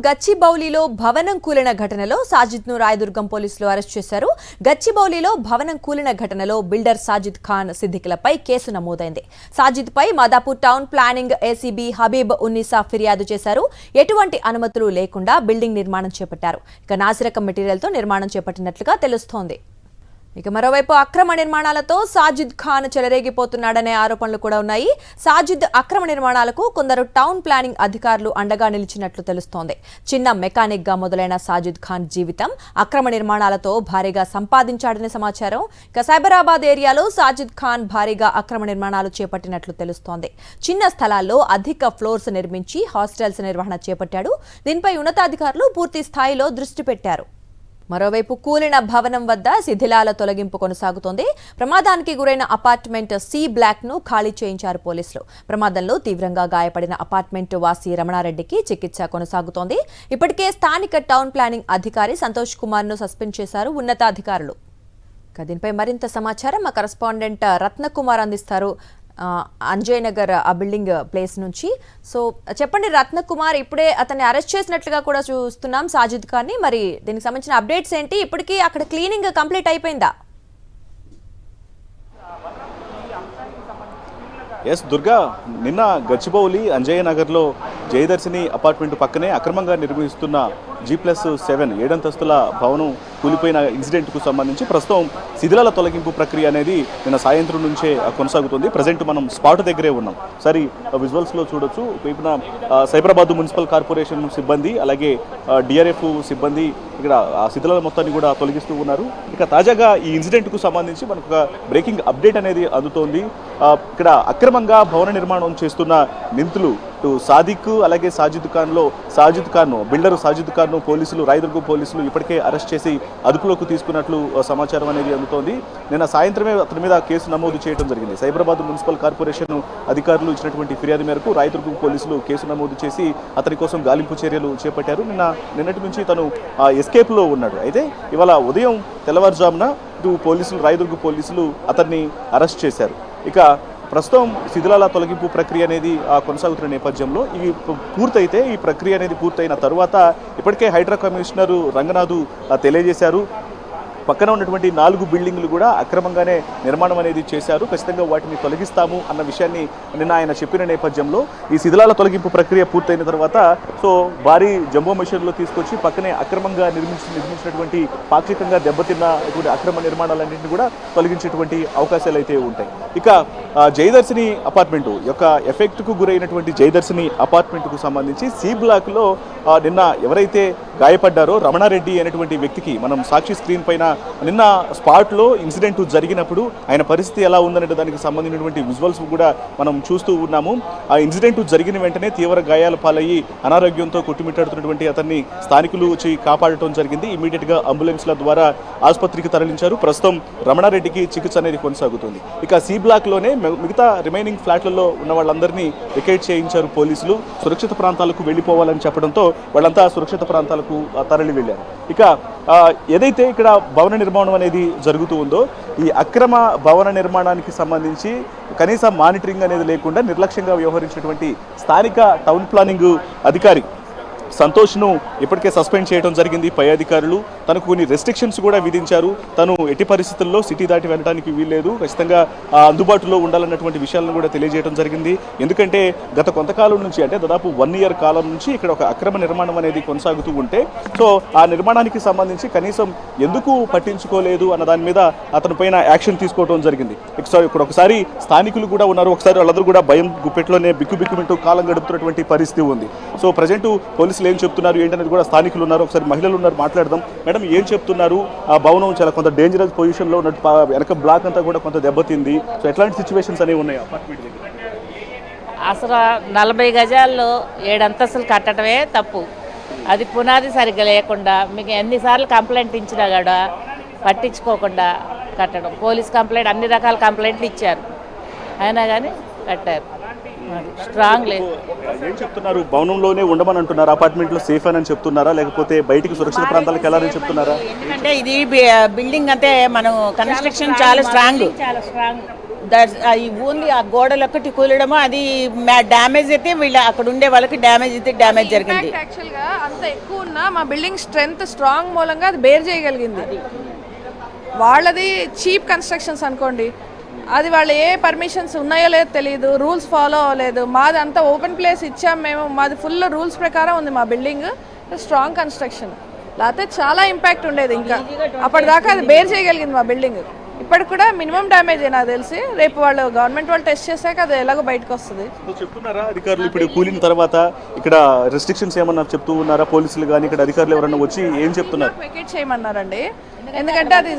గచ్చిబౌలిలో భవనం కూలిన ఘటనలో సాజిద్ ను రాయదుర్గం పోలీసులు అరెస్ట్ చేశారు. గచ్చిబౌలిలో భవనం కూలిన ఘటనలో బిల్డర్ సాజిద్ ఖాన్ సిద్దికులపై కేసు నమోదైంది. సాజిద్ పై Madhapur town planning ACB Habib Unnisa ఫిర్యాదు చేశారు. ఎటువంటి అనుమతులు లేకుండా బిల్డింగ్ నిర్మాణం చేపట్టారు. ఇక నాసిరకం మెటీరియల్తో నిర్మాణం చేపట్టినట్లుగా తెలుస్తోంది. ఇక మరోవైపు అక్రమ నిర్మాణాలతో సాజిద్ ఖాన్ చెలరేగిపోతున్నాడనే ఆరోపణలు కూడా ఉన్నాయి. సాజిద్ అక్రమ నిర్మాణాలకు కొందరు టౌన్ ప్లానింగ్ అధికారులు అండగా నిలిచినట్లు తెలుస్తోంది. చిన్న మెకానిక్ గా మొదలైన సాజిద్ ఖాన్ జీవితం అక్రమ నిర్మాణాలతో భారీగా సంపాదించాడనే సమాచారం. ఇక సైబరాబాద్ ఏరియాలో సాజిద్ ఖాన్ భారీగా అక్రమ నిర్మాణాలు చేపట్టినట్లు తెలుస్తోంది. చిన్న స్థలాల్లో అధిక ఫ్లోర్స్ నిర్మించి హాస్టల్స్ నిర్వహణ చేపట్టాడు. దీనిపై ఉన్నతాధికారులు పూర్తి స్థాయిలో దృష్టి పెట్టారు. మరోవైపు కూలిన భవనం వద్ద శిథిలాల తొలగింపు కొనసాగుతోంది. ప్రమాదానికి గురైన అపార్ట్మెంట్ సి బ్లాక్ ను ఖాళీ చేయించారు పోలీసులు. ప్రమాదంలో తీవ్రంగా గాయపడిన అపార్ట్మెంట్ వాసి రమణారెడ్డికి చికిత్స కొనసాగుతోంది. ఇప్పటికే స్థానిక టౌన్ ప్లానింగ్ అధికారి సంతోష్ కుమార్ ను సస్పెండ్ చేశారు ఉన్నతాధికారులు. దీనిపై మరింత సమాచారం మా కరెస్పాండెంట్ రత్నకుమార్ అందిస్తారు అంజయ్ నగర్ ఆ బిల్డింగ్ ప్లేస్ నుంచి. సో చెప్పండి రత్నకుమార్, ఇప్పుడే అతన్ని అరెస్ట్ చేసినట్లుగా కూడా చూస్తున్నాం సాజిద్ ఖాన్ ని. మరి దీనికి సంబంధించిన అప్డేట్స్ ఏంటి? ఇప్పటికీ అక్కడ క్లీనింగ్ కంప్లీట్ అయిపోయిందా? ఎస్ దుర్గా, నిన్న గచ్చిబౌలి అంజయ్య నగర్లో జయదర్శిని అపార్ట్మెంట్ పక్కనే అక్రమంగా నిర్మిస్తున్న G+7 7 భవనం కూలిపోయిన ఇన్సిడెంట్కు సంబంధించి ప్రస్తుతం శిథిలాల తొలగింపు ప్రక్రియ అనేది నిన్న సాయంత్రం నుంచే కొనసాగుతుంది. ప్రజెంట్ మనం స్పాట్ దగ్గరే ఉన్నాం. సరే, విజువల్స్లో చూడొచ్చు. వైపున సైబరాబాద్ మున్సిపల్ కార్పొరేషన్ సిబ్బంది, అలాగే డిఆర్ఎఫ్ సిబ్బంది ఇక్కడ ఆ శిథిలాల మొత్తాన్ని కూడా తొలగిస్తూ ఉన్నారు. ఇక తాజాగా ఈ ఇన్సిడెంట్కు సంబంధించి మనకు ఒక బ్రేకింగ్ అప్డేట్ అనేది అందుతోంది. ఇక్కడ అక్రమంగా భవన నిర్మాణం చేస్తున్న నిందితులు సాదిక్ అలాగే సాజిద్ ఖాన్ బిల్డర్ సాజిద్ ఖాన్ పోలీసులు రాయదుర్గం పోలీసులు ఇప్పటికే అరెస్ట్ చేసి అదుపులోకి తీసుకున్నట్లు సమాచారం అనేది అందుతోంది. నిన్న సాయంత్రమే అతని మీద కేసు నమోదు చేయడం జరిగింది. సైబరాబాద్ మున్సిపల్ కార్పొరేషన్ అధికారులు ఇచ్చినటువంటి ఫిర్యాదు మేరకు రాయదుర్గం పోలీసులు కేసు నమోదు చేసి అతని కోసం గాలింపు చర్యలు చేపట్టారు. నిన్నటి నుంచి తను ఎస్కేప్లో ఉన్నాడు. అయితే ఇవాళ ఉదయం తెల్లవారుజామున రాయదుర్గం పోలీసులు అతన్ని అరెస్ట్ చేశారు. ఇక ప్రస్తుతం శిథిలాల తొలగింపు ప్రక్రియ అనేది కొనసాగుతున్న నేపథ్యంలో ఈ ప్రక్రియ అనేది పూర్తయిన తరువాత ఇప్పటికే హైడ్రా కమిషనర్ రంగనాథ్ తెలియజేశారు. పక్కన ఉన్నటువంటి 4 బిల్డింగ్లు కూడా అక్రమంగానే నిర్మాణం అనేది చేశారు. ఖచ్చితంగా వాటిని తొలగిస్తాము అన్న విషయాన్ని నిన్న ఆయన చెప్పిన నేపథ్యంలో ఈ శిథిలాల తొలగింపు ప్రక్రియ పూర్తయిన తర్వాత భారీ జంబో మెషిన్లో తీసుకొచ్చి పక్కనే అక్రమంగా నిర్మించినటువంటి పాక్షికంగా దెబ్బతిన్న ఇటువంటి అక్రమ నిర్మాణాలన్నింటినీ కూడా తొలగించేటువంటి అవకాశాలు అయితే ఉంటాయి. ఇక జయదర్శిని అపార్ట్మెంటు యొక్క ఎఫెక్ట్కు గురైనటువంటి జయదర్శిని అపార్ట్మెంట్కు సంబంధించి సి బ్లాక్లో నిన్న ఎవరైతే గాయపడ్డారో రమణారెడ్డి అనేటువంటి వ్యక్తికి మనం సాక్షి స్క్రీన్ పైన నిన్న స్పాట్లో ఇన్సిడెంట్ జరిగినప్పుడు ఆయన పరిస్థితి ఎలా ఉందనే దానికి సంబంధించినటువంటి విజువల్స్ కూడా మనం చూస్తూ ఉన్నాము. ఆ ఇన్సిడెంట్ జరిగిన వెంటనే తీవ్ర గాయాల పాలయ్యి అనారోగ్యంతో కొట్టుమిట్టాడుతున్నటువంటి అతన్ని స్థానికులు వచ్చి కాపాడటం జరిగింది. ఇమీడియట్గా అంబులెన్స్ల ద్వారా ఆసుపత్రికి తరలించారు. ప్రస్తుతం రమణారెడ్డికి చికిత్స అనేది కొనసాగుతుంది. ఇక సి బ్లాక్లోనే మిగతా రిమైనింగ్ ఫ్లాట్లలో ఉన్న వాళ్ళందరినీ వెకేట్ చేయించారు పోలీసులు. సురక్షిత ప్రాంతాలకు వెళ్ళిపోవాలని చెప్పడంతో వాళ్ళంతా సురక్షిత ప్రాంతాలకు తరలి వెళ్ళారు. ఇక ఏదైతే ఇక్కడ భవన నిర్మాణం అనేది జరుగుతూ ఉందో ఈ అక్రమ భవన నిర్మాణానికి సంబంధించి కనీస మానిటరింగ్ అనేది లేకుండా నిర్లక్ష్యంగా వ్యవహరించినటువంటి స్థానిక టౌన్ ప్లానింగ్ అధికారి సంతోష్ను ఇప్పటికే సస్పెండ్ చేయడం జరిగింది పై అధికారులు. తనకు కొన్ని రెస్ట్రిక్షన్స్ కూడా విధించారు. తను ఎట్టి పరిస్థితుల్లో సిటీ దాటి వెళ్ళడానికి వీల్లేదు, ఖచ్చితంగా అందుబాటులో ఉండాలన్నటువంటి విషయాలను కూడా తెలియజేయడం జరిగింది. ఎందుకంటే గత కొంతకాలం నుంచి, అంటే దాదాపు 1 year కాలం నుంచి ఇక్కడ ఒక అక్రమ నిర్మాణం అనేది కొనసాగుతూ ఉంటే ఆ నిర్మాణానికి సంబంధించి కనీసం ఎందుకు పట్టించుకోలేదు అన్న దాని మీద అతని పైన యాక్షన్ తీసుకోవడం జరిగింది. ఇక్కడ ఒకసారి స్థానికులు కూడా ఉన్నారు. ఒకసారి వాళ్ళందరూ కూడా భయం గుప్పెట్లోనే బిక్కుబిక్కుమింటూ కాలం గడుపుతున్నటువంటి పరిస్థితి ఉంది. సో ప్రజెంట్ పోలీసులు ఏం చెప్తున్నారు ఏంటనేది కూడా స్థానికులు ఉన్నారు. ఒకసారి మహిళలు ఉన్నారు, మాట్లాడదాం. మేడం, ఏం చెప్తున్నారు? ఆ భవనం చాలా కొంత డేంజరస్ పొజిషన్లో ఉన్నట్టు, వెనక బ్లాక్ అంతా కూడా కొంత దెబ్బతింది. సో ఎట్లాంటి సిచ్యువేషన్స్ అనేవి ఉన్నాయి అపార్ట్మెంట్ దగ్గర? అసలు 40 గజాల్లో 7 అంతస్తులు కట్టడమే తప్పు. అది పునాది సరిగ్గా లేకుండా మీకు ఎన్నిసార్లు కంప్లైంట్ ఇచ్చినా కూడా పట్టించుకోకుండా కట్టడం. పోలీస్ కంప్లైంట్, అన్ని రకాల కంప్లైంట్లు ఇచ్చారు, అయినా కానీ కట్టారు. స్ట్రాంగ్ లేదు. ఏం చెప్తున్నారు? భవనంలోనే ఉండమని అంటున్నారు, అపార్ట్మెంట్లో సేఫ్ అని చెప్తున్నారా, లేకపోతే బయటికి సురక్షిత ప్రాంతాలకు వెళ్ళాలని చెప్తున్నారా? ఎందుకంటే ఇది బిల్డింగ్ అంటే మనం కన్స్ట్రక్షన్ చాలా స్ట్రాంగ్ అది ఓన్లీ ఆ గోడలు ఒక్కటి కూలడము, అది డ్యామేజ్ అయితే వీళ్ళ అక్కడ ఉండే వాళ్ళకి డ్యామేజ్ అయితే డ్యామేజ్ జరిగింది. యాక్చువల్గా అంత ఎక్కువ ఉన్నా మా బిల్డింగ్ స్ట్రెంగ్త్ స్ట్రాంగ్ మూలంగా అది బేర్ చేయగలిగింది. వాళ్ళది చీప్ కన్స్ట్రక్షన్స్ అనుకోండి, అది వాళ్ళు ఏ పర్మిషన్స్ ఉన్నాయో లేదో తెలియదు, రూల్స్ ఫాలో అవ్వలేదు. మాది అంతా ఓపెన్ ప్లేస్ ఇచ్చాం మేము, మాది ఫుల్ రూల్స్ ప్రకారం ఉంది మా బిల్డింగ్, స్ట్రాంగ్ కన్స్ట్రక్షన్. లేకపోతే చాలా ఇంపాక్ట్ ఉండేది. ఇంకా అప్పటిదాకా అది బేర్ చేయగలిగింది మా బిల్డింగ్. ఇప్పటికి కూడా మినిమం డ్యామేజ్ నాకు తెలిసి, రేపు వాళ్ళు గవర్నమెంట్ వాళ్ళు టెస్ట్ చేశాక అది ఎలాగో బయటకు వస్తుంది. చెప్తున్నారా అధికారులు ఇప్పుడు కూలిన తర్వాత ఇక్కడ రెస్ట్రిక్షన్స్ ఏమన్నా చెప్తూ ఉన్నారా? పోలీసులు కానీ ఇక్కడ అధికారులు ఎవరన్నా వచ్చి ఏం చెప్తున్నారు? వెకేట్ చేయమన్నారండి, ఎందుకంటే అది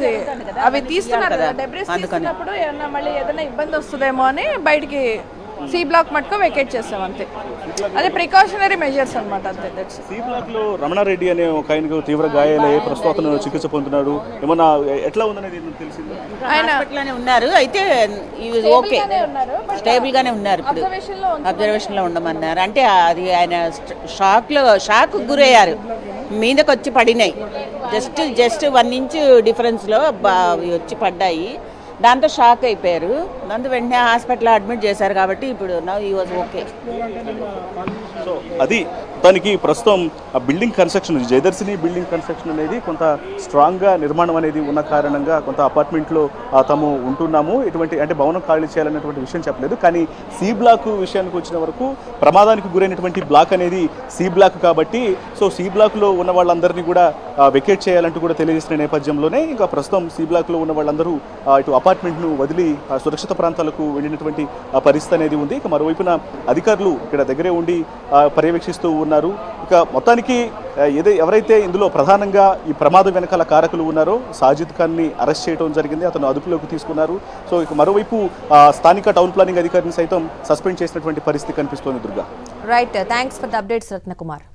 అవి తీస్తున్నారు కదా, డెబ్రిస్ తీస్తున్నప్పుడు ఏమన్నా మళ్ళీ ఏదైనా ఇబ్బంది వస్తుందేమో అని బయటికి సి బ్లాక్ మటుకు వెకేట్ చేస్తాం అంతే. అదే ప్రికాషనరీ మెజర్స్ అనమాట అంతే. సి బ్లాక్ లో రమణారెడ్డి అనే ఒక ఆయనకు తీవ్ర గాయాలయ్యే ప్రస్తుతం చికిత్స పొందుతున్నాడు. ఏమన్నా ఎట్లా ఉందనేది తెలిసింది? ఆయన హాస్పిటల్లోనే ఉన్నారు, అయితే ఓకే స్టేబుల్ గానే ఉన్నారు. ఇప్పుడు అబ్జర్వేషన్ లో ఉండమన్నారు. అంటే అది ఆయన షాక్ గురయ్యారు, మీదకి వచ్చి పడినాయి. జస్ట్ 1 ఇంచ్ డిఫరెన్స్ లో వచ్చి పడ్డాయి. దాంతో షాక్ అయిపోయారు. దాంతో వెంటనే హాస్పిటల్లో అడ్మిట్ చేశారు. కాబట్టి ఇప్పుడు now he was okay. So అది దానికి ప్రస్తుతం ఆ building construction, Jayadarshini building construction అనేది కొంత స్ట్రాంగ్గా నిర్మాణం అనేది ఉన్న కారణంగా కొంత అపార్ట్మెంట్లో తాము ఉంటున్నాము, ఎటువంటి అంటే భవనం ఖాళీ చేయాలనేటువంటి విషయం చెప్పలేదు. కానీ సి బ్లాక్ విషయానికి వచ్చిన వరకు ప్రమాదానికి గురైనటువంటి బ్లాక్ అనేది సి బ్లాక్ కాబట్టి, సో సి బ్లాక్లో ఉన్న వాళ్ళందరినీ కూడా వెకేట్ చేయాలంటూ కూడా తెలియజేసిన నేపథ్యంలోనే ఇంకా ప్రస్తుతం సి బ్లాక్లో ఉన్న వాళ్ళందరూ ఇటు అపార్ట్మెంట్ను వదిలి సురక్షిత ప్రాంతాలకు వెళ్ళినటువంటి పరిస్థితి అనేది ఉంది. ఇక మరోవైపున అధికారులు ఇక్కడ దగ్గరే ఉండి పర్యవేక్షిస్తూ ఉన్నారు. ఇక మొత్తానికి ఎవరైతే ఇందులో ప్రధానంగా ఈ ప్రమాదం వెనకాల కారకులు ఉన్నారో సాజిద్ ఖాన్ని అరెస్ట్ చేయడం జరిగింది, అతను అదుపులోకి తీసుకున్నారు. సో ఇక మరోవైపు స్థానిక టౌన్ ప్లానింగ్ అధికారిని సైతం సస్పెండ్ చేసినటువంటి పరిస్థితి కనిపిస్తోంది. Durga, right, thanks for the updates Ratnakumar.